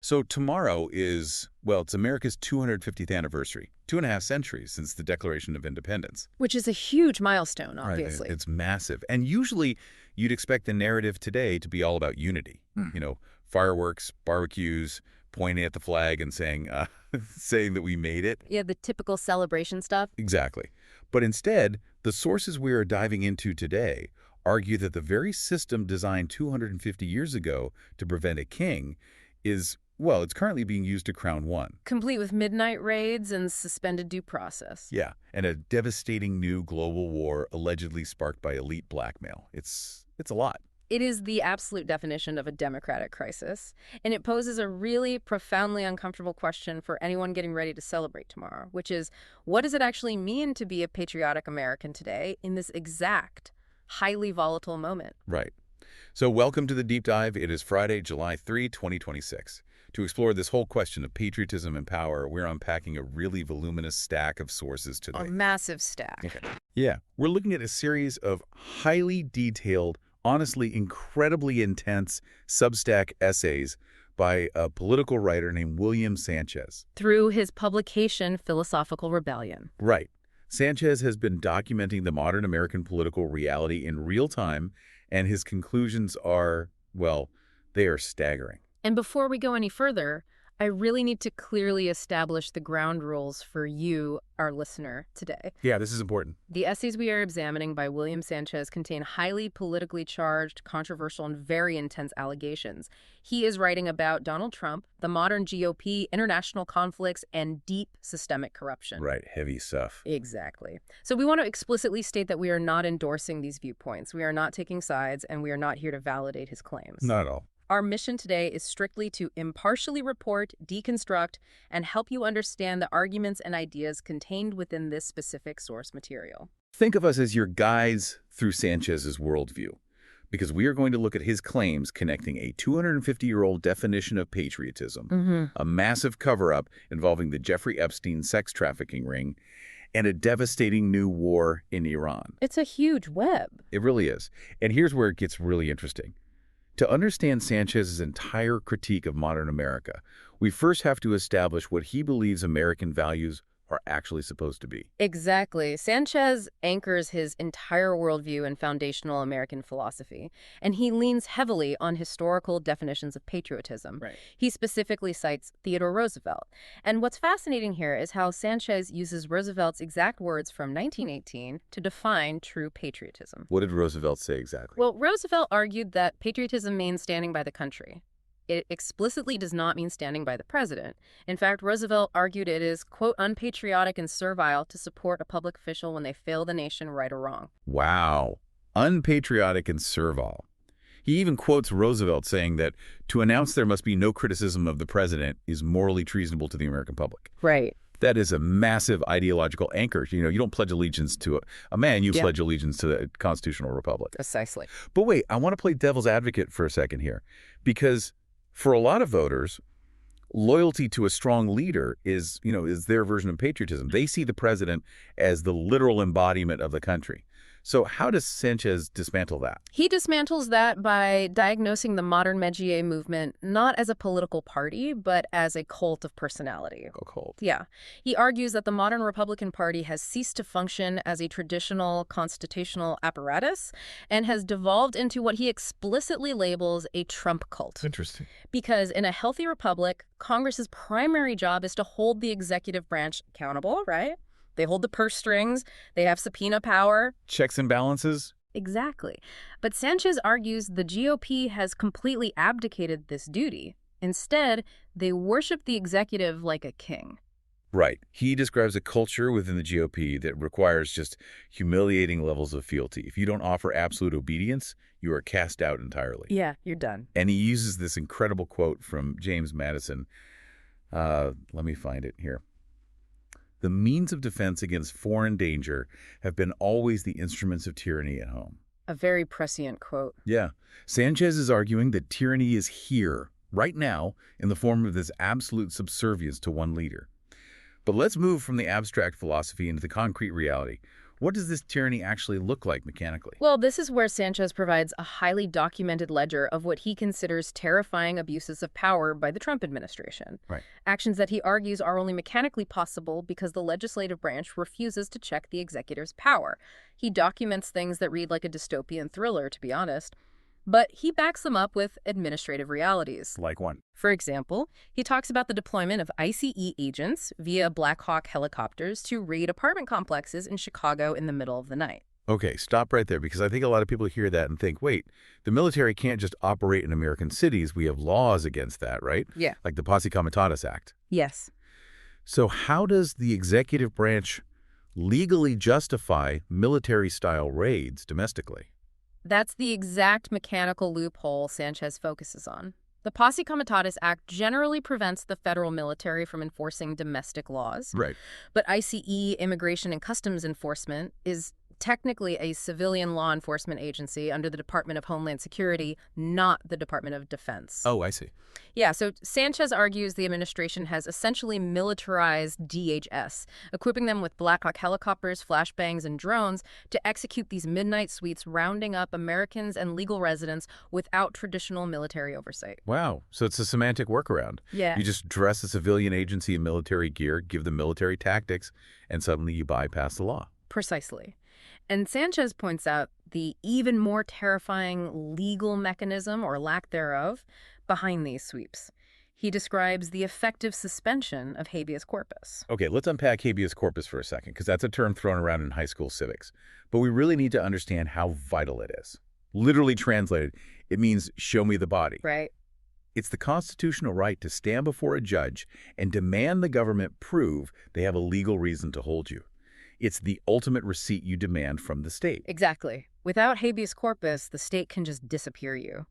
So tomorrow is, well, it's America's 250th anniversary, 2.5 centuries since the Declaration of Independence. Which is a huge milestone, obviously. Right, it's massive. And usually you'd expect the narrative today to be all about unity. You know, fireworks, barbecues, pointing at the flag and saying, saying that we made it. Yeah, the typical celebration stuff. Exactly. But instead, the sources we are diving into today argue that the very system designed 250 years ago to prevent a king is, well, it's currently being used to crown one. Complete with midnight raids and suspended due process. Yeah, and a devastating new global war allegedly sparked by elite blackmail. It's a lot. It is the absolute definition of a democratic crisis, and it poses a really profoundly uncomfortable question for anyone getting ready to celebrate tomorrow, which is, what does it actually mean to be a patriotic American today in this exact, highly volatile moment? Right. So welcome to the Deep Dive. It is Friday, July 3, 2026. To explore this whole question of patriotism and power, we're unpacking a really voluminous stack of sources today. A massive stack. Okay. Yeah, we're looking at a series of highly detailed, honestly incredibly intense Substack essays by a political writer named William Sanchez. Through his publication, Philosophical Rebellion. Right. Sanchez has been documenting the modern American political reality in real time, and his conclusions are, well, they are staggering. And before we go any further, I really need to clearly establish the ground rules for you, our listener, today. Yeah, this is important. The essays we are examining by William Sanchez contain highly politically charged, controversial, and very intense allegations. He is writing about Donald Trump, the modern GOP, international conflicts, and deep systemic corruption. Right, heavy stuff. Exactly. So we want to explicitly state that we are not endorsing these viewpoints. We are not taking sides, and we are not here to validate his claims. Not at all. Our mission today is strictly to impartially report, deconstruct, and help you understand the arguments and ideas contained within this specific source material. Think of us as your guides through Sanchez's worldview, because we are going to look at his claims connecting a 250-year-old definition of patriotism, a massive cover-up involving the Jeffrey Epstein sex trafficking ring, and a devastating new war in Iran. It's a huge web. It really is. And here's where it gets really interesting. To understand Sanchez's entire critique of modern America, we first have to establish what he believes American values are actually supposed to be. Exactly. Sanchez anchors his entire worldview in foundational American philosophy, and he leans heavily on historical definitions of patriotism. Right. He specifically cites Theodore Roosevelt. And what's fascinating here is how Sanchez uses Roosevelt's exact words from 1918 to define true patriotism. What did Roosevelt say exactly? Well, Roosevelt argued that patriotism means standing by the country. It explicitly does not mean standing by the president. In fact, Roosevelt argued it is, quote, unpatriotic and servile to support a public official when they fail the nation, right or wrong. Wow. Unpatriotic and servile. He even quotes Roosevelt saying that to announce there must be no criticism of the president is morally treasonable to the American public. Right. That is a massive ideological anchor. You know, you don't pledge allegiance to a man, you pledge allegiance to the constitutional republic. Precisely. But wait, I want to play devil's advocate for a second here, because for a lot of voters, loyalty to a strong leader is their version of patriotism. They see the president as the literal embodiment of the country. So how does Sanchez dismantle that? He dismantles that by diagnosing the modern Médier movement not as a political party, but as a cult of personality. A cult. Yeah. He argues that the modern Republican Party has ceased to function as a traditional constitutional apparatus and has devolved into what he explicitly labels a Trump cult. Interesting. Because in a healthy republic, Congress's primary job is to hold the executive branch accountable, right? They hold the purse strings. They have subpoena power. Checks and balances? Exactly. But Sanchez argues the GOP has completely abdicated this duty. Instead, they worship the executive like a king. Right. He describes a culture within the GOP that requires just humiliating levels of fealty. If you don't offer absolute obedience, you are cast out entirely. Yeah, you're done. And he uses this incredible quote from James Madison. Let me find it here. The means of defense against foreign danger have been always the instruments of tyranny at home. A very prescient quote. Yeah. Sanchez is arguing that tyranny is here, right now, in the form of this absolute subservience to one leader. But let's move from the abstract philosophy into the concrete reality. What does this tyranny actually look like mechanically? Well, this is where Sanchez provides a highly documented ledger of what he considers terrifying abuses of power by the Trump administration. Right. Actions that he argues are only mechanically possible because the legislative branch refuses to check the executive's power. He documents things that read like a dystopian thriller, to be honest. But he backs them up with administrative realities. Like one. For example, he talks about the deployment of ICE agents via Black Hawk helicopters to raid apartment complexes in Chicago in the middle of the night. Okay, stop right there, because I think a lot of people hear that and think, wait, the military can't just operate in American cities. We have laws against that, right? Yeah. Like the Posse Comitatus Act. Yes. So how does the executive branch legally justify military-style raids domestically? That's the exact mechanical loophole Sanchez focuses on. The Posse Comitatus Act generally prevents the federal military from enforcing domestic laws. Right. But ICE, Immigration and Customs Enforcement, is technically a civilian law enforcement agency under the Department of Homeland Security, not the Department of Defense. Oh, I see. Yeah, so Sanchez argues the administration has essentially militarized DHS, equipping them with Black Hawk helicopters, flashbangs, and drones to execute these midnight sweeps, rounding up Americans and legal residents without traditional military oversight. Wow. So it's a semantic workaround. Yeah. You just dress a civilian agency in military gear, give them military tactics, and suddenly you bypass the law. Precisely. And Sanchez points out the even more terrifying legal mechanism, or lack thereof, behind these sweeps. He describes the effective suspension of habeas corpus. Okay, let's unpack habeas corpus for a second, because that's a term thrown around in high school civics. But we really need to understand how vital it is. Literally translated, it means show me the body. Right. It's the constitutional right to stand before a judge and demand the government prove they have a legal reason to hold you. It's the ultimate receipt you demand from the state. Exactly. Without habeas corpus, the state can just disappear you.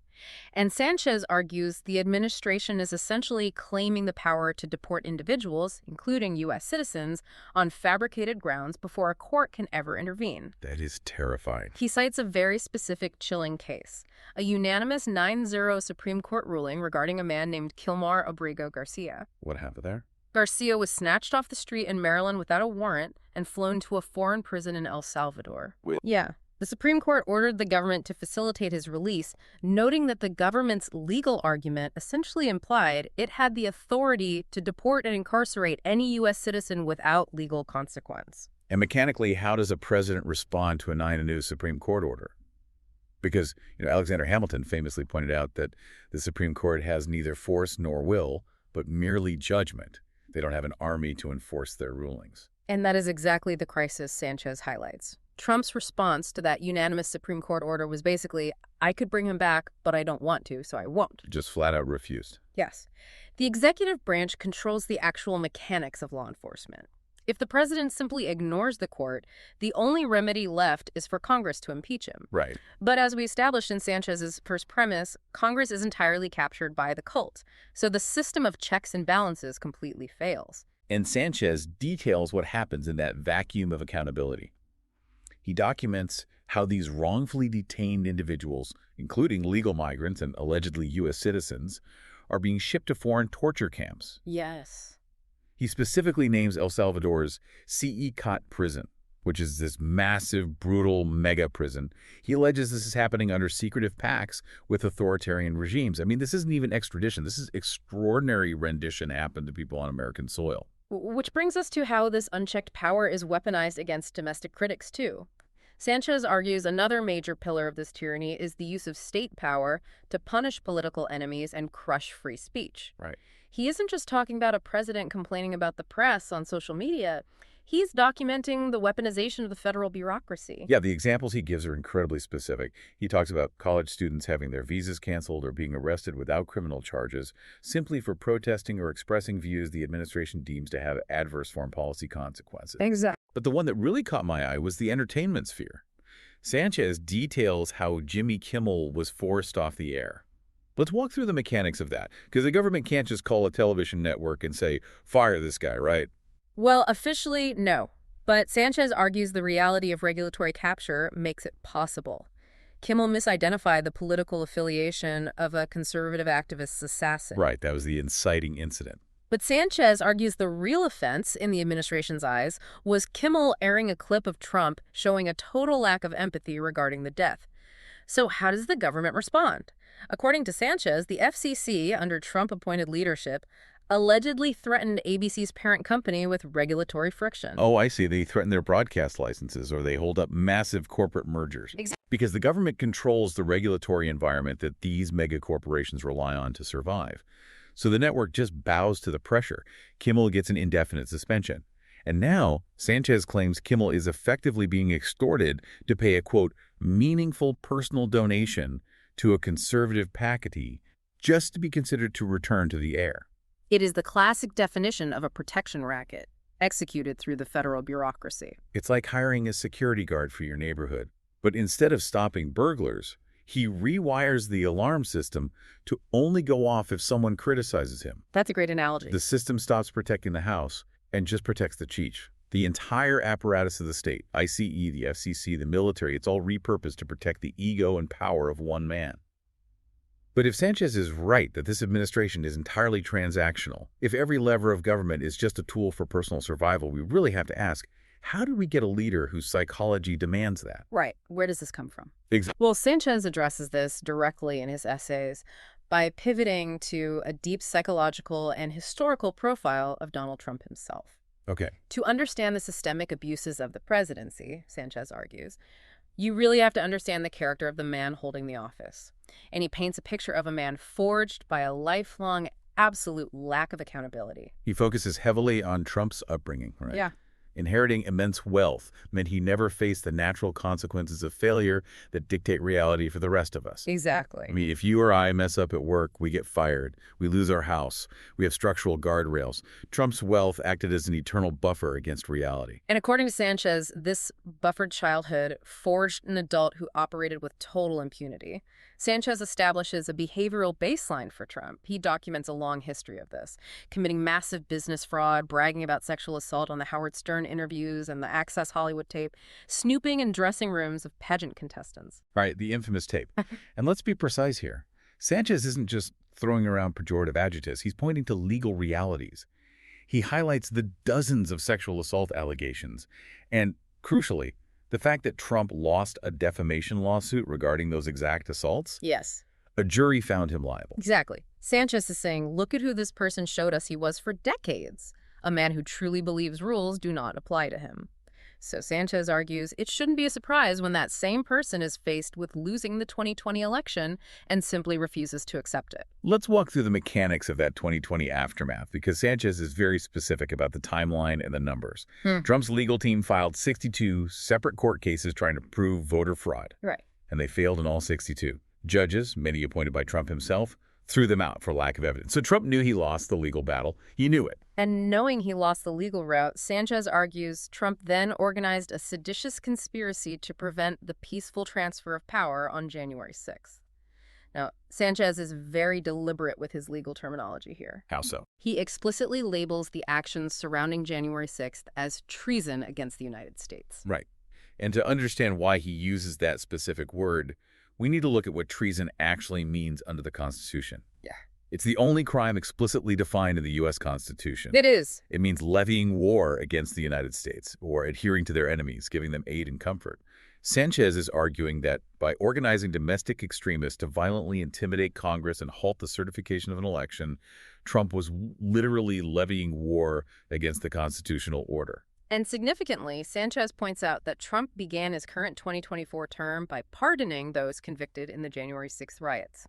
And Sanchez argues the administration is essentially claiming the power to deport individuals, including U.S. citizens, on fabricated grounds before a court can ever intervene. That is terrifying. He cites a very specific chilling case, a unanimous 9-0 Supreme Court ruling regarding a man named Kilmar Abrego Garcia. What happened there? Garcia was snatched off the street in Maryland without a warrant and flown to a foreign prison in El Salvador. Yeah. The Supreme Court ordered the government to facilitate his release, noting that the government's legal argument essentially implied it had the authority to deport and incarcerate any U.S. citizen without legal consequence. And mechanically, how does a president respond to a 9-0 Supreme Court order? Because, Alexander Hamilton famously pointed out that the Supreme Court has neither force nor will, but merely judgment. They don't have an army to enforce their rulings. And that is exactly the crisis Sanchez highlights. Trump's response to that unanimous Supreme Court order was basically, I could bring him back, but I don't want to, so I won't. Just flat out refused. Yes. The executive branch controls the actual mechanics of law enforcement. If the president simply ignores the court, the only remedy left is for Congress to impeach him. Right. But as we established in Sanchez's first premise, Congress is entirely captured by the cult. So the system of checks and balances completely fails. And Sanchez details what happens in that vacuum of accountability. He documents how these wrongfully detained individuals, including legal migrants and allegedly U.S. citizens, are being shipped to foreign torture camps. Yes. He specifically names El Salvador's CECOT prison, which is this massive, brutal mega prison. He alleges this is happening under secretive pacts with authoritarian regimes. I mean, this isn't even extradition. This is extraordinary rendition happened to people on American soil. Which brings us to how this unchecked power is weaponized against domestic critics, too. Sanchez argues another major pillar of this tyranny is the use of state power to punish political enemies and crush free speech. Right. He isn't just talking about a president complaining about the press on social media. He's documenting the weaponization of the federal bureaucracy. Yeah, the examples he gives are incredibly specific. He talks about college students having their visas canceled or being arrested without criminal charges simply for protesting or expressing views the administration deems to have adverse foreign policy consequences. Exactly. But the one that really caught my eye was the entertainment sphere. Sanchez details how Jimmy Kimmel was forced off the air. Let's walk through the mechanics of that, because the government can't just call a television network and say, fire this guy, right? Well, officially, no. But Sanchez argues the reality of regulatory capture makes it possible. Kimmel misidentified the political affiliation of a conservative activist's assassin. Right, that was the inciting incident. But Sanchez argues the real offense, in the administration's eyes, was Kimmel airing a clip of Trump showing a total lack of empathy regarding the death. So how does the government respond? According to Sanchez, the FCC, under Trump-appointed leadership, allegedly threatened ABC's parent company with regulatory friction. Oh, I see. They threaten their broadcast licenses or they hold up massive corporate mergers. Exactly. Because the government controls the regulatory environment that these mega corporations rely on to survive. So the network just bows to the pressure. Kimmel gets an indefinite suspension. And now, Sanchez claims Kimmel is effectively being extorted to pay a, quote, meaningful personal donation to a conservative package just to be considered to return to the air. It is the classic definition of a protection racket, executed through the federal bureaucracy. It's like hiring a security guard for your neighborhood. But instead of stopping burglars, he rewires the alarm system to only go off if someone criticizes him. That's a great analogy. The system stops protecting the house and just protects the chief. The entire apparatus of the state, ICE, the FCC, the military, it's all repurposed to protect the ego and power of one man. But if Sanchez is right that this administration is entirely transactional, if every lever of government is just a tool for personal survival, we really have to ask, how do we get a leader whose psychology demands that? Right. Where does this come from? Exactly. Well, Sanchez addresses this directly in his essays by pivoting to a deep psychological and historical profile of Donald Trump himself. Okay. To understand the systemic abuses of the presidency, Sanchez argues, you really have to understand the character of the man holding the office. And he paints a picture of a man forged by a lifelong, absolute lack of accountability. He focuses heavily on Trump's upbringing, right? Yeah. Inheriting immense wealth meant he never faced the natural consequences of failure that dictate reality for the rest of us. Exactly. I mean, if you or I mess up at work, we get fired. We lose our house. We have structural guardrails. Trump's wealth acted as an eternal buffer against reality. And according to Sanchez, this buffered childhood forged an adult who operated with total impunity. Sanchez establishes a behavioral baseline for Trump. He documents a long history of this, committing massive business fraud, bragging about sexual assault on the Howard Stern interviews and the Access Hollywood tape, snooping in dressing rooms of pageant contestants. Right, the infamous tape. And let's be precise here. Sanchez isn't just throwing around pejorative adjectives. He's pointing to legal realities. He highlights the dozens of sexual assault allegations. And, crucially, the fact that Trump lost a defamation lawsuit regarding those exact assaults? Yes. A jury found him liable. Exactly. Sanchez is saying, look at who this person showed us he was for decades. A man who truly believes rules do not apply to him. So Sanchez argues it shouldn't be a surprise when that same person is faced with losing the 2020 election and simply refuses to accept it. Let's walk through the mechanics of that 2020 aftermath, because Sanchez is very specific about the timeline and the numbers. Trump's legal team filed 62 separate court cases trying to prove voter fraud. Right. And they failed in all 62. Judges, many appointed by Trump himself, threw them out for lack of evidence. So Trump knew he lost the legal battle. He knew it. And knowing he lost the legal route, Sanchez argues Trump then organized a seditious conspiracy to prevent the peaceful transfer of power on January 6th. Now, Sanchez is very deliberate with his legal terminology here. How so? He explicitly labels the actions surrounding January 6th as treason against the United States. Right. And to understand why he uses that specific word, we need to look at what treason actually means under the Constitution. Yeah. It's the only crime explicitly defined in the U.S. Constitution. It is. It means levying war against the United States or adhering to their enemies, giving them aid and comfort. Sanchez is arguing that by organizing domestic extremists to violently intimidate Congress and halt the certification of an election, Trump was literally levying war against the constitutional order. And significantly, Sanchez points out that Trump began his current 2024 term by pardoning those convicted in the January 6th riots,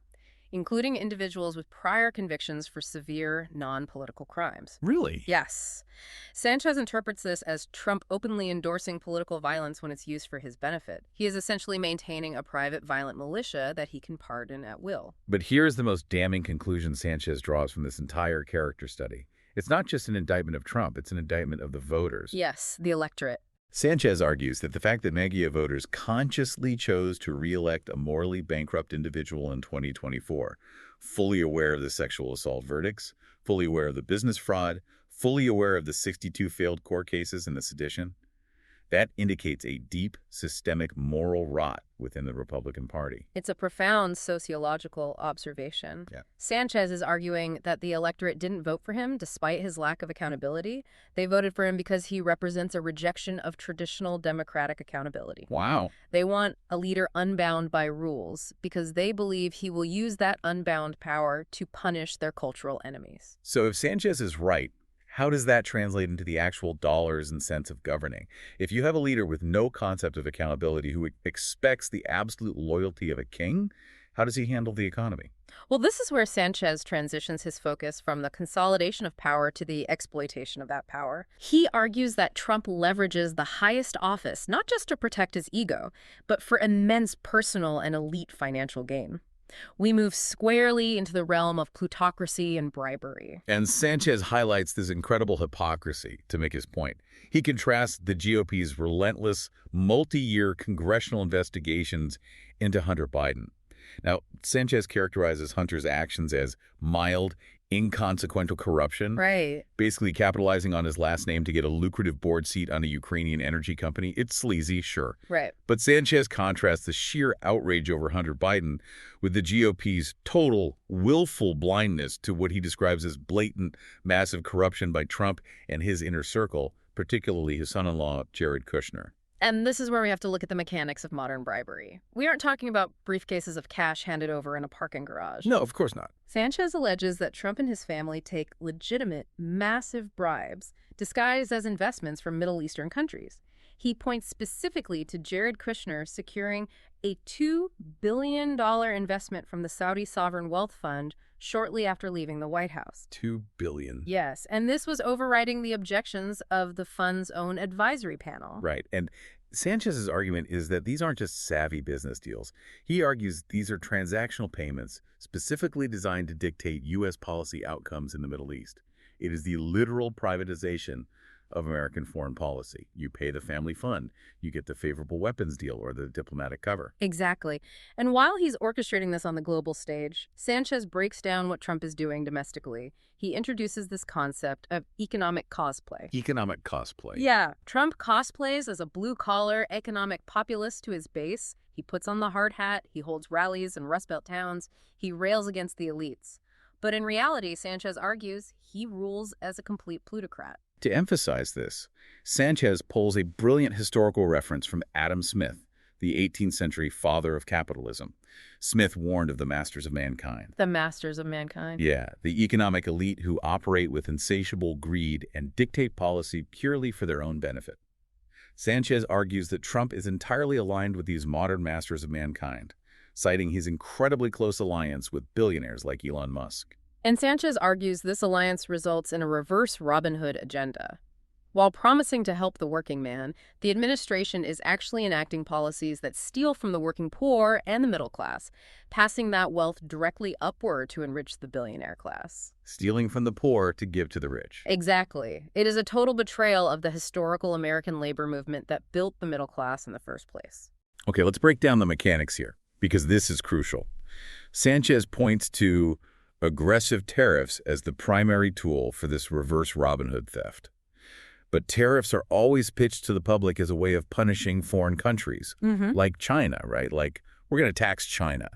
including individuals with prior convictions for severe non-political crimes. Really? Yes. Sanchez interprets this as Trump openly endorsing political violence when it's used for his benefit. He is essentially maintaining a private violent militia that he can pardon at will. But here's the most damning conclusion Sanchez draws from this entire character study. It's not just an indictment of Trump, it's an indictment of the voters. Yes, the electorate. Sanchez argues that the fact that MAGA voters consciously chose to re-elect a morally bankrupt individual in 2024, fully aware of the sexual assault verdicts, fully aware of the business fraud, fully aware of the 62 failed court cases and the sedition, That indicates a deep, systemic moral rot within the Republican Party. It's a profound sociological observation. Yeah. Sanchez is arguing that the electorate didn't vote for him despite his lack of accountability. They voted for him because he represents a rejection of traditional democratic accountability. Wow. They want a leader unbound by rules because they believe he will use that unbound power to punish their cultural enemies. So if Sanchez is right, how does that translate into the actual dollars and cents of governing? If you have a leader with no concept of accountability who expects the absolute loyalty of a king, how does he handle the economy? Well, this is where Sanchez transitions his focus from the consolidation of power to the exploitation of that power. He argues that Trump leverages the highest office not just to protect his ego, but for immense personal and elite financial gain. We move squarely into the realm of plutocracy and bribery. And Sanchez highlights this incredible hypocrisy to make his point. He contrasts the GOP's relentless, multi-year congressional investigations into Hunter Biden. Now, Sanchez characterizes Hunter's actions as mild, inconsequential corruption, Right. basically capitalizing on his last name to get a lucrative board seat on a Ukrainian energy company. It's sleazy, sure. Right. But Sanchez contrasts the sheer outrage over Hunter Biden with the GOP's total, willful blindness to what he describes as blatant, massive corruption by Trump and his inner circle, particularly his son-in-law, Jared Kushner. And this is where we have to look at the mechanics of modern bribery. We aren't talking about briefcases of cash handed over in a parking garage. No, of course not. Sanchez alleges that Trump and his family take legitimate, massive bribes disguised as investments from Middle Eastern countries. He points specifically to Jared Kushner securing a $2 billion investment from the Saudi Sovereign Wealth Fund shortly after leaving the White House. $2 billion. Yes, and this was overriding the objections of the fund's own advisory panel. Right. And Sanchez's argument is that these aren't just savvy business deals. He argues these are transactional payments specifically designed to dictate U.S. policy outcomes in the Middle East. It is the literal privatization of American foreign policy. You pay the family fund, you get the favorable weapons deal or the diplomatic cover. Exactly. And while he's orchestrating this on the global stage, Sanchez breaks down what Trump is doing domestically. He introduces this concept of economic cosplay. Economic cosplay. Yeah, Trump cosplays as a blue-collar economic populist to his base. He puts on the hard hat, he holds rallies in Rust Belt towns, he rails against the elites. But in reality, Sanchez argues, he rules as a complete plutocrat. To emphasize this, Sanchez pulls a brilliant historical reference from Adam Smith, the 18th century father of capitalism. Smith warned of the masters of mankind. The masters of mankind. Yeah, the economic elite who operate with insatiable greed and dictate policy purely for their own benefit. Sanchez argues that Trump is entirely aligned with these modern masters of mankind, citing his incredibly close alliance with billionaires like Elon Musk. And Sanchez argues this alliance results in a reverse Robin Hood agenda. While promising to help the working man, the administration is actually enacting policies that steal from the working poor and the middle class, passing that wealth directly upward to enrich the billionaire class. Stealing from the poor to give to the rich. Exactly. It is a total betrayal of the historical American labor movement that built the middle class in the first place. Okay, let's break down the mechanics here, because this is crucial. Sanchez points to aggressive tariffs as the primary tool for this reverse Robin Hood theft. But tariffs are always pitched to the public as a way of punishing foreign countries, like China, right? Like, we're going to tax China.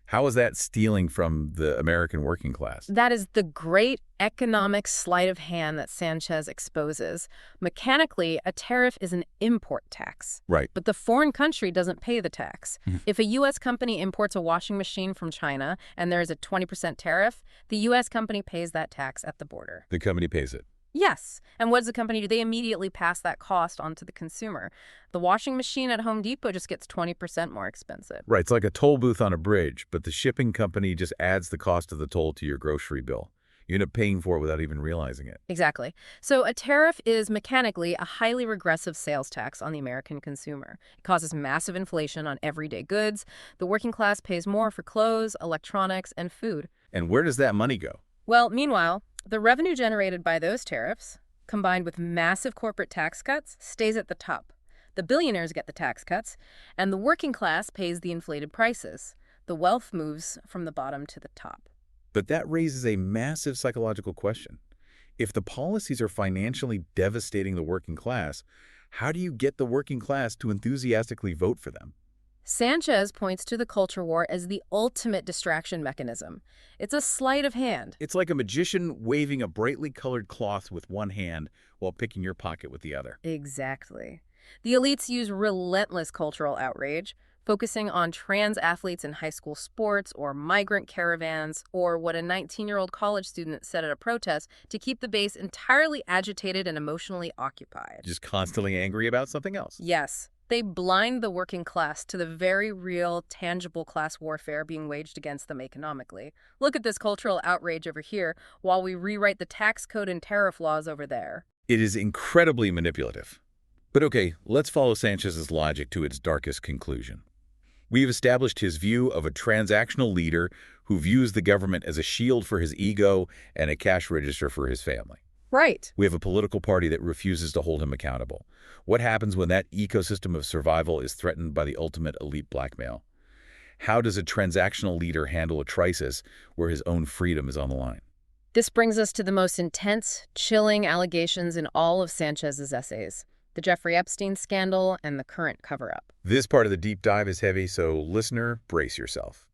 How is that stealing from the American working class? That is the great economic sleight of hand that Sanchez exposes. Mechanically, a tariff is an import tax. Right. But the foreign country doesn't pay the tax. If a U.S. company imports a washing machine from China and there is a 20% tariff, the U.S. company pays that tax at the border. The company pays it. Yes. And what does the company do? They immediately pass that cost on to the consumer. The washing machine at Home Depot just gets 20% more expensive. Right. It's like a toll booth on a bridge, but the shipping company just adds the cost of the toll to your grocery bill. You end up paying for it without even realizing it. Exactly. So a tariff is mechanically a highly regressive sales tax on the American consumer. It causes massive inflation on everyday goods. The working class pays more for clothes, electronics, and food. And where does that money go? Well, meanwhile, the revenue generated by those tariffs, combined with massive corporate tax cuts, stays at the top. The billionaires get the tax cuts, and the working class pays the inflated prices. The wealth moves from the bottom to the top. But that raises a massive psychological question. If the policies are financially devastating the working class, How do you get the working class to enthusiastically vote for them? Sanchez points to the culture war as the ultimate distraction mechanism. It's a sleight of hand. It's like a magician waving a brightly colored cloth with one hand while picking your pocket with the other. Exactly. The elites use relentless cultural outrage, focusing on trans athletes in high school sports or migrant caravans or what a 19-year-old college student said at a protest to keep the base entirely agitated and emotionally occupied. Just constantly angry about something else. Yes. They blind the working class to the very real, tangible class warfare being waged against them economically. Look at this cultural outrage over here while we rewrite the tax code and tariff laws over there. It is incredibly manipulative. But okay, let's follow Sanchez's logic to its darkest conclusion. We've established his view of a transactional leader who views the government as a shield for his ego and a cash register for his family. Right. We have a political party that refuses to hold him accountable. What happens when that ecosystem of survival is threatened by the ultimate elite blackmail? How does a transactional leader handle a crisis where his own freedom is on the line? This brings us to the most intense, chilling allegations in all of Sanchez's essays: the Jeffrey Epstein scandal and the current cover-up. This part of the deep dive is heavy, so listener, brace yourself.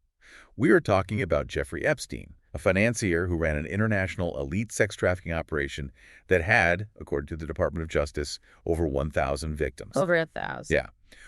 We are talking about Jeffrey Epstein, a financier who ran an international elite sex trafficking operation that had, according to the Department of Justice, over 1,000 victims. Over 1,000. Yeah.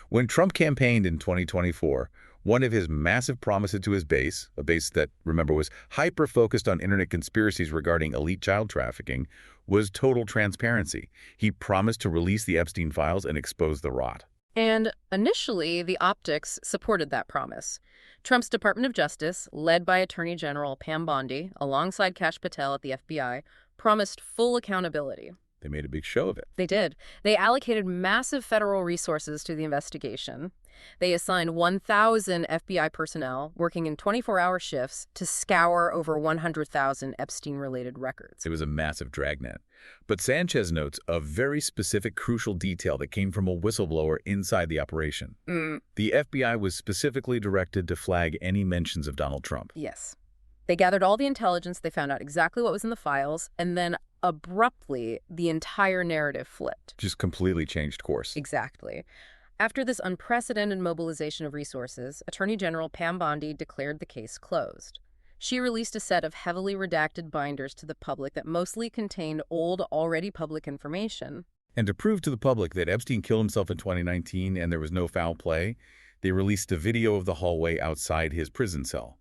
When Trump campaigned in 2024, one of his massive promises to his base, a base that, remember, was hyper-focused on internet conspiracies regarding elite child trafficking, was total transparency. He promised to release the Epstein files and expose the rot. And initially, the optics supported that promise. Trump's Department of Justice, led by Attorney General Pam Bondi, alongside Kash Patel at the FBI, promised full accountability. They made a big show of it. They did. They allocated massive federal resources to the investigation. They assigned 1,000 FBI personnel working in 24-hour shifts to scour over 100,000 Epstein-related records. It was a massive dragnet. But Sanchez notes a very specific, crucial detail that came from a whistleblower inside the operation. The FBI was specifically directed to flag any mentions of Donald Trump. Yes. They gathered all the intelligence, they found out exactly what was in the files, and then abruptly, the entire narrative flipped. Just completely changed course. Exactly. After this unprecedented mobilization of resources, Attorney General Pam Bondi declared the case closed. She released a set of heavily redacted binders to the public that mostly contained old, already public information. And to prove to the public that Epstein killed himself in 2019 and there was no foul play, they released a video of the hallway outside his prison cell.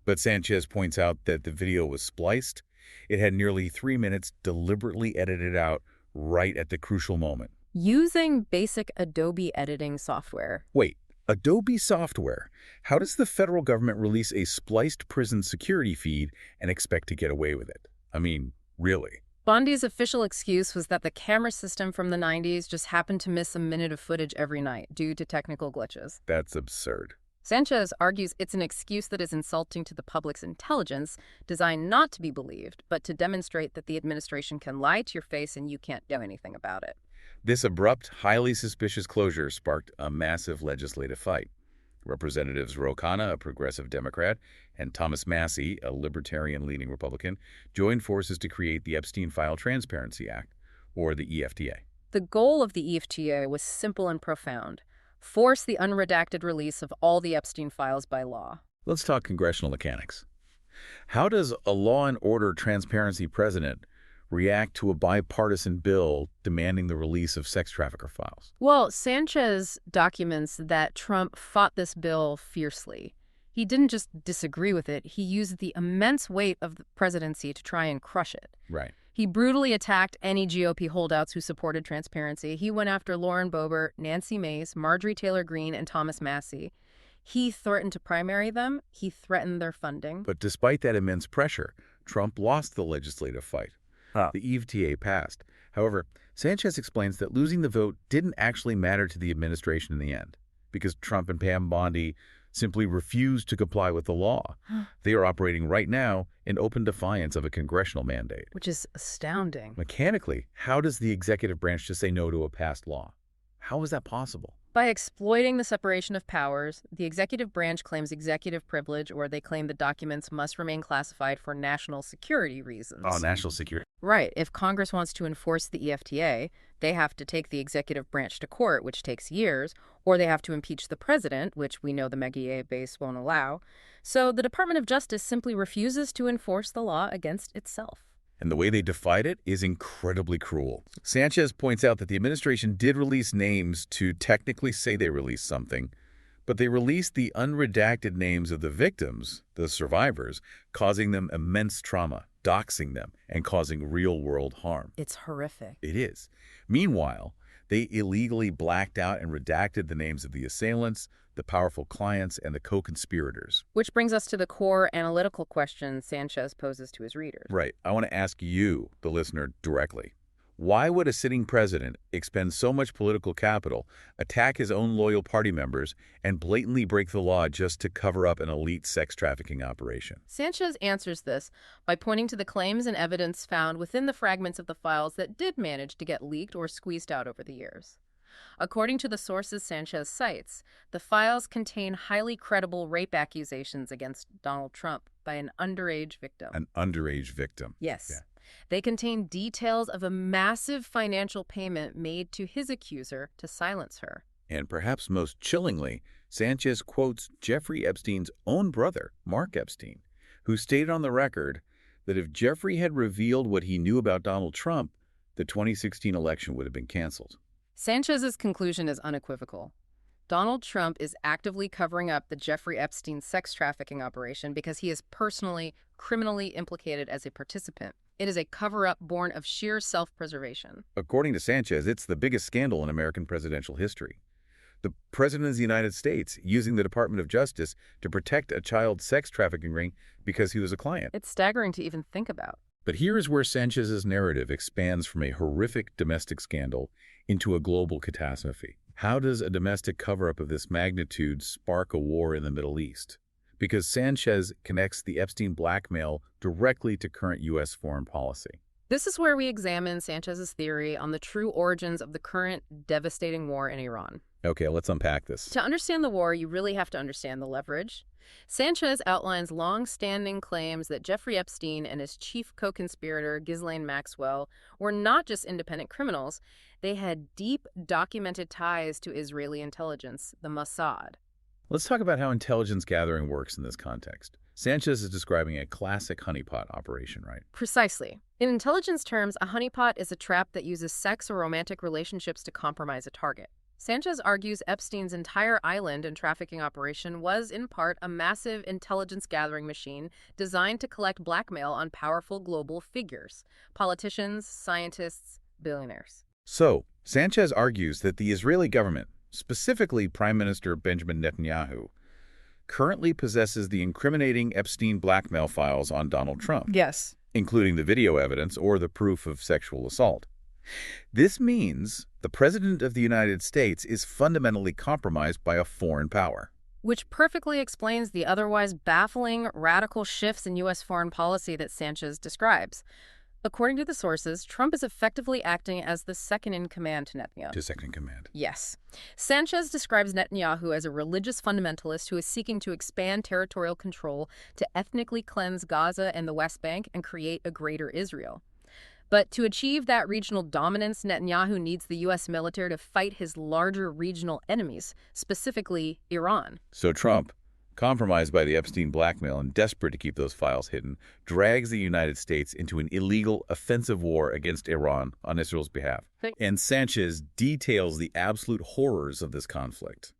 But Sanchez points out that the video was spliced. It had nearly 3 minutes deliberately edited out right at the crucial moment. Using basic Adobe editing software. Wait, Adobe software? How does the federal government release a spliced prison security feed and expect to get away with it? I mean, really? Bondi's official excuse was that the camera system from the 90s just happened to miss a minute of footage every night due to technical glitches. That's absurd. Sanchez argues it's an excuse that is insulting to the public's intelligence, designed not to be believed, but to demonstrate that the administration can lie to your face and you can't do anything about it. This abrupt, highly suspicious closure sparked a massive legislative fight. Representatives Ro Khanna, a progressive Democrat, and Thomas Massie, a libertarian-leaning Republican, joined forces to create the Epstein File Transparency Act, or the EFTA. The goal of the EFTA was simple and profound: force the unredacted release of all the Epstein files by law. Let's talk congressional mechanics. How does a law and order transparency president react to a bipartisan bill demanding the release of sex trafficker files? Well, Sanchez documents that Trump fought this bill fiercely. He didn't just disagree with it, he used the immense weight of the presidency to try and crush it. Right. He brutally attacked any GOP holdouts who supported transparency. He went after Lauren Boebert, Nancy Mace, Marjorie Taylor Greene, and Thomas Massie. He threatened to primary them. He threatened their funding. But despite that immense pressure, Trump lost the legislative fight. The EFTA passed. However, Sanchez explains that losing the vote didn't actually matter to the administration in the end, because Trump and Pam Bondi simply refused to comply with the law. They are operating right now in open defiance of a congressional mandate. Which is astounding. Mechanically, how does the executive branch just say no to a passed law? How is that possible? By exploiting the separation of powers, the executive branch claims executive privilege, or they claim the documents must remain classified for national security reasons. Oh, national security. Right. If Congress wants to enforce the EFTA, they have to take the executive branch to court, which takes years, or they have to impeach the president, which we know the MAGA base won't allow. So the Department of Justice simply refuses to enforce the law against itself. And the way they defied it is incredibly cruel. Sanchez points out that the administration did release names to technically say they released something, but they released the unredacted names of the victims, the survivors, causing them immense trauma, doxing them, and causing real-world harm. It's horrific. It is. Meanwhile, they illegally blacked out and redacted the names of the assailants, the powerful clients, and the co-conspirators. Which brings us to the core analytical question Sanchez poses to his readers. Right. I want to ask you, the listener, directly. Why would a sitting president expend so much political capital, attack his own loyal party members, and blatantly break the law just to cover up an elite sex trafficking operation? Sanchez answers this by pointing to the claims and evidence found within the fragments of the files that did manage to get leaked or squeezed out over the years. According to the sources Sanchez cites, the files contain highly credible rape accusations against Donald Trump by an underage victim. An underage victim. Yes. Yeah. They contain details of a massive financial payment made to his accuser to silence her. And perhaps most chillingly, Sanchez quotes Jeffrey Epstein's own brother, Mark Epstein, who stated on the record that if Jeffrey had revealed what he knew about Donald Trump, the 2016 election would have been canceled. Sanchez's conclusion is unequivocal. Donald Trump is actively covering up the Jeffrey Epstein sex trafficking operation because he is personally, criminally implicated as a participant. It is a cover-up born of sheer self-preservation. According to Sanchez, it's the biggest scandal in American presidential history. The President of the United States using the Department of Justice to protect a child sex trafficking ring because he was a client. It's staggering to even think about. But here is where Sanchez's narrative expands from a horrific domestic scandal into a global catastrophe. How does a domestic cover-up of this magnitude spark a war in the Middle East? Because Sanchez connects the Epstein blackmail directly to current U.S. foreign policy. This is where we examine Sanchez's theory on the true origins of the current devastating war in Iran. Okay, let's unpack this. To understand the war, you really have to understand the leverage. Sanchez outlines long-standing claims that Jeffrey Epstein and his chief co-conspirator, Ghislaine Maxwell, were not just independent criminals. They had deep, documented ties to Israeli intelligence, the Mossad. Let's talk about how intelligence gathering works in this context. Sanchez is describing a classic honeypot operation, right? Precisely. In intelligence terms, a honeypot is a trap that uses sex or romantic relationships to compromise a target. Sanchez argues Epstein's entire island and trafficking operation was, in part, a massive intelligence-gathering machine designed to collect blackmail on powerful global figures, politicians, scientists, billionaires. So, Sanchez argues that the Israeli government, specifically Prime Minister Benjamin Netanyahu, currently possesses the incriminating Epstein blackmail files on Donald Trump. Yes. Including the video evidence or the proof of sexual assault. This means the President of the United States is fundamentally compromised by a foreign power. Which perfectly explains the otherwise baffling, radical shifts in U.S. foreign policy that Sanchez describes. According to the sources, Trump is effectively acting as the second-in-command to Netanyahu. To second-in-command. Yes. Sanchez describes Netanyahu as a religious fundamentalist who is seeking to expand territorial control to ethnically cleanse Gaza and the West Bank and create a greater Israel. But to achieve that regional dominance, Netanyahu needs the U.S. military to fight his larger regional enemies, specifically Iran. So Trump, compromised by the Epstein blackmail and desperate to keep those files hidden, drags the United States into an illegal offensive war against Iran on Israel's behalf. And Sanchez details the absolute horrors of this conflict.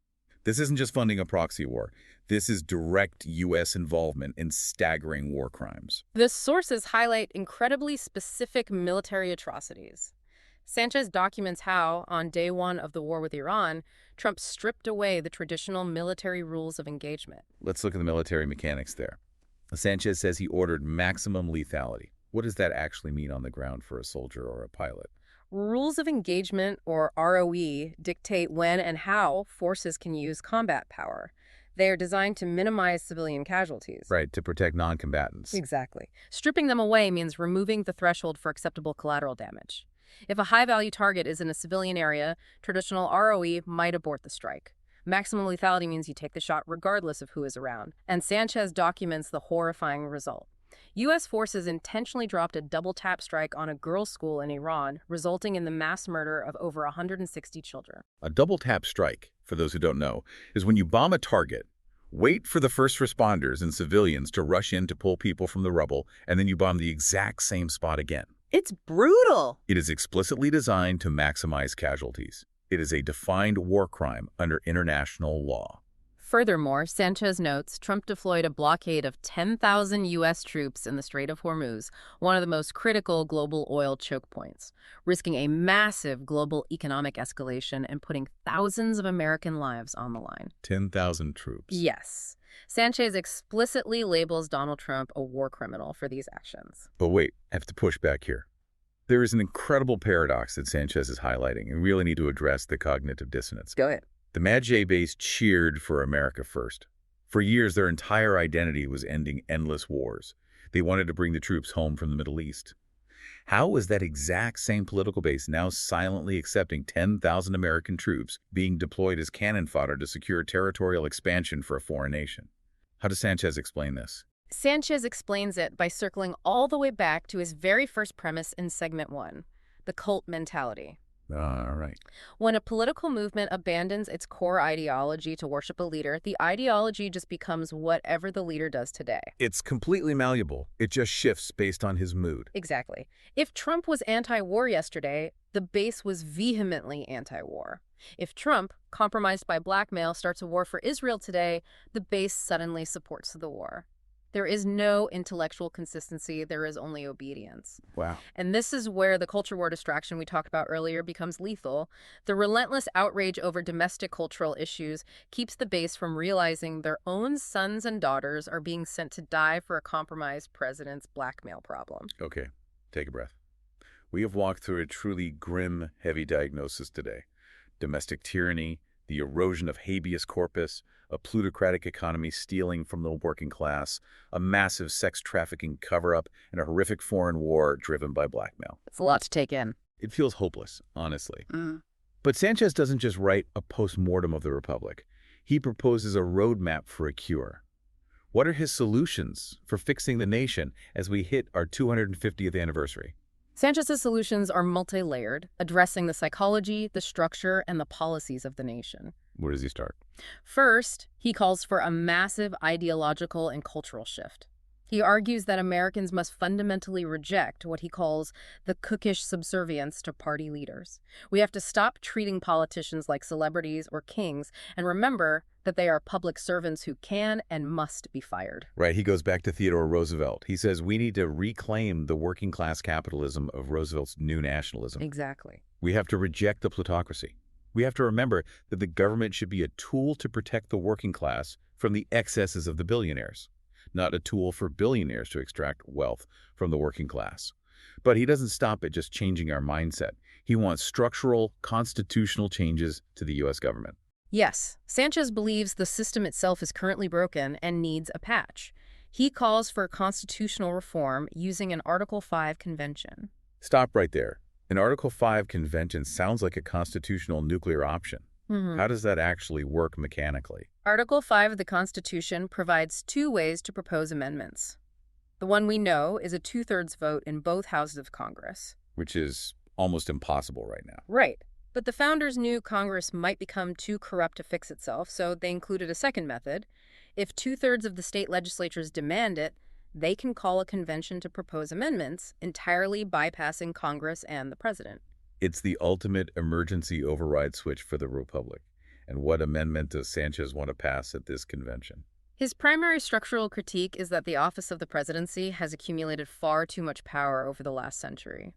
This isn't just funding a proxy war. This is direct U.S. involvement in staggering war crimes. The sources highlight incredibly specific military atrocities. Sanchez documents how, on day one of the war with Iran, Trump stripped away the traditional military rules of engagement. Let's look at the military mechanics there. Sanchez says he ordered maximum lethality. What does that actually mean on the ground for a soldier or a pilot? Rules of engagement, or ROE, dictate when and how forces can use combat power. They are designed to minimize civilian casualties. Right, to protect non-combatants. Exactly. Stripping them away means removing the threshold for acceptable collateral damage. If a high-value target is in a civilian area, traditional ROE might abort the strike. Maximum lethality means you take the shot regardless of who is around. And Sanchez documents the horrifying result. U.S. forces intentionally dropped a double-tap strike on a girls' school in Iran, resulting in the mass murder of over 160 children. A double-tap strike, for those who don't know, is when you bomb a target, wait for the first responders and civilians to rush in to pull people from the rubble, and then you bomb the exact same spot again. It's brutal! It is explicitly designed to maximize casualties. It is a defined war crime under international law. Furthermore, Sanchez notes Trump deployed a blockade of 10,000 U.S. troops in the Strait of Hormuz, one of the most critical global oil choke points, risking a massive global economic escalation and putting thousands of American lives on the line. 10,000 troops. Yes. Sanchez explicitly labels Donald Trump a war criminal for these actions. But wait, I have to push back here. There is an incredible paradox that Sanchez is highlighting, and we really need to address the cognitive dissonance. Go ahead. The MAGA base cheered for America first. For years, their entire identity was ending endless wars. They wanted to bring the troops home from the Middle East. How is that exact same political base now silently accepting 10,000 American troops being deployed as cannon fodder to secure territorial expansion for a foreign nation? How does Sanchez explain this? Sanchez explains it by circling all the way back to his very first premise in segment 1, the cult mentality. All right. When a political movement abandons its core ideology to worship a leader, the ideology just becomes whatever the leader does today. It's completely malleable. It just shifts based on his mood. Exactly. If Trump was anti-war yesterday, the base was vehemently anti-war. If Trump, compromised by blackmail, starts a war for Israel today, the base suddenly supports the war. There is no intellectual consistency. There is only obedience. Wow. And this is where the culture war distraction we talked about earlier becomes lethal. The relentless outrage over domestic cultural issues keeps the base from realizing their own sons and daughters are being sent to die for a compromised president's blackmail problem. Okay, take a breath. We have walked through a truly grim, heavy diagnosis today. Domestic tyranny, the erosion of habeas corpus, a plutocratic economy stealing from the working class, a massive sex trafficking cover-up, and a horrific foreign war driven by blackmail. It's a lot to take in. It feels hopeless, honestly. But Sanchez doesn't just write a post-mortem of the Republic. He proposes a roadmap for a cure. What are his solutions for fixing the nation as we hit our 250th anniversary? Sanchez's solutions are multi-layered, addressing the psychology, the structure, and the policies of the nation. Where does he start? First, he calls for a massive ideological and cultural shift. He argues that Americans must fundamentally reject what he calls the cookish subservience to party leaders. We have to stop treating politicians like celebrities or kings and remember that they are public servants who can and must be fired. Right, he goes back to Theodore Roosevelt. He says we need to reclaim the working class capitalism of Roosevelt's new nationalism. Exactly. We have to reject the plutocracy. We have to remember that the government should be a tool to protect the working class from the excesses of the billionaires, not a tool for billionaires to extract wealth from the working class. But he doesn't stop at just changing our mindset. He wants structural, constitutional changes to the U.S. government. Yes, Sanchez believes the system itself is currently broken and needs a patch. He calls for constitutional reform using an Article 5 convention. Stop right there. An Article 5 convention sounds like a constitutional nuclear option. How does that actually work mechanically? Article 5 of the Constitution provides two ways to propose amendments. The one we know is a 2/3 vote in both houses of Congress. Which is almost impossible right now. Right. But the founders knew Congress might become too corrupt to fix itself, so they included a second method. If 2/3 of the state legislatures demand it, they can call a convention to propose amendments, entirely bypassing Congress and the president. It's the ultimate emergency override switch for the Republic. And what amendment does Sanchez want to pass at this convention? His primary structural critique is that the office of the presidency has accumulated far too much power over the last century.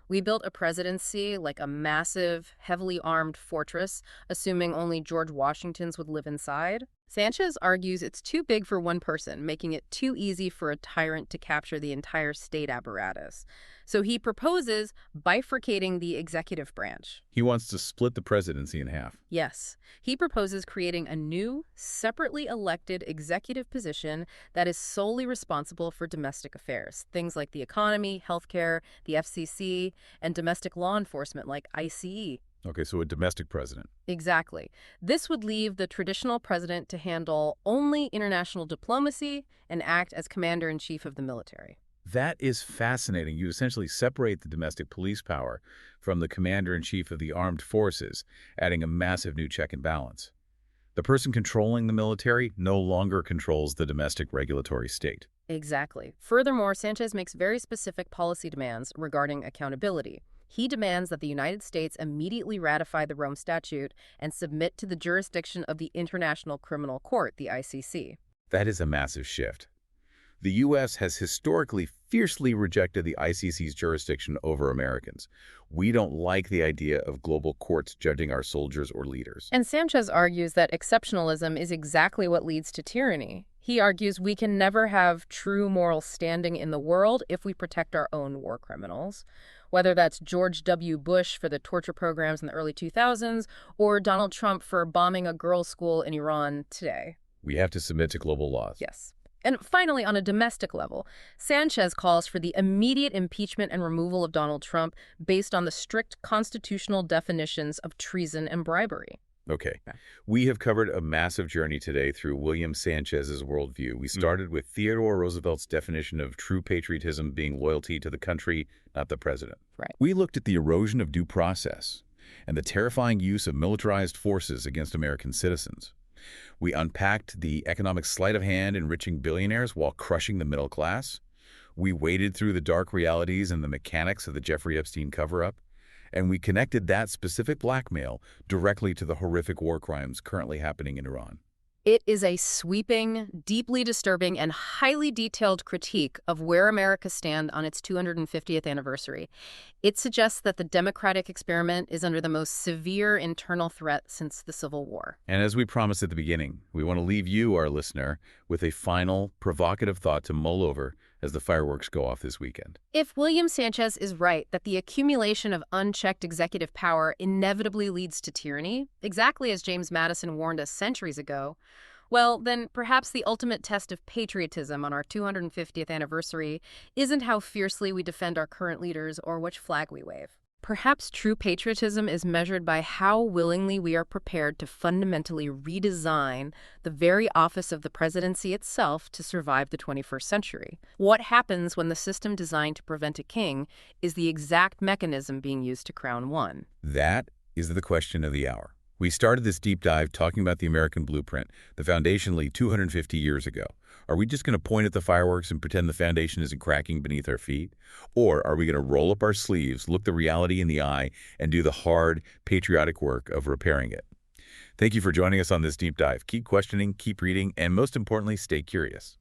We built a presidency like a massive, heavily armed fortress, assuming only George Washingtons would live inside. Sanchez argues it's too big for one person, making it too easy for a tyrant to capture the entire state apparatus. So he proposes bifurcating the executive branch. He wants to split the presidency in half. Yes, he proposes creating a new, separately elected executive position that is solely responsible for domestic affairs, things like the economy, healthcare, the FCC, and domestic law enforcement like ICE. Okay, so a domestic president. Exactly. This would leave the traditional president to handle only international diplomacy and act as commander-in-chief of the military. That is fascinating. You essentially separate the domestic police power from the commander-in-chief of the armed forces, adding a massive new check and balance. The person controlling the military no longer controls the domestic regulatory state. Exactly. Furthermore, Sanchez makes very specific policy demands regarding accountability. He demands that the United States immediately ratify the Rome Statute and submit to the jurisdiction of the International Criminal Court, the ICC. That is a massive shift. The U.S. has historically fiercely rejected the ICC's jurisdiction over Americans. We don't like the idea of global courts judging our soldiers or leaders. And Sanchez argues that exceptionalism is exactly what leads to tyranny. He argues we can never have true moral standing in the world if we protect our own war criminals, whether that's George W. Bush for the torture programs in the early 2000s or Donald Trump for bombing a girls' school in Iran today. We have to submit to global laws. Yes. And finally, on a domestic level, Sanchez calls for the immediate impeachment and removal of Donald Trump based on the strict constitutional definitions of treason and bribery. Okay. We have covered a massive journey today through William Sanchez's worldview. We started with Theodore Roosevelt's definition of true patriotism being loyalty to the country, not the president. Right. We looked at the erosion of due process and the terrifying use of militarized forces against American citizens. We unpacked the economic sleight of hand enriching billionaires while crushing the middle class. We waded through the dark realities and the mechanics of the Jeffrey Epstein cover-up. And we connected that specific blackmail directly to the horrific war crimes currently happening in Iran. It is a sweeping, deeply disturbing, and highly detailed critique of where America stands on its 250th anniversary. It suggests that the democratic experiment is under the most severe internal threat since the Civil War. And as we promised at the beginning, we want to leave you, our listener, with a final, provocative thought to mull over as the fireworks go off this weekend. If William Sanchez is right that the accumulation of unchecked executive power inevitably leads to tyranny, exactly as James Madison warned us centuries ago, well, then perhaps the ultimate test of patriotism on our 250th anniversary isn't how fiercely we defend our current leaders or which flag we wave. Perhaps true patriotism is measured by how willingly we are prepared to fundamentally redesign the very office of the presidency itself to survive the 21st century. What happens when the system designed to prevent a king is the exact mechanism being used to crown one? That is the question of the hour. We started this deep dive talking about the American blueprint, the foundation laid 250 years ago. Are we just going to point at the fireworks and pretend the foundation isn't cracking beneath our feet? Or are we going to roll up our sleeves, look the reality in the eye, and do the hard, patriotic work of repairing it? Thank you for joining us on this deep dive. Keep questioning, keep reading, and most importantly, stay curious.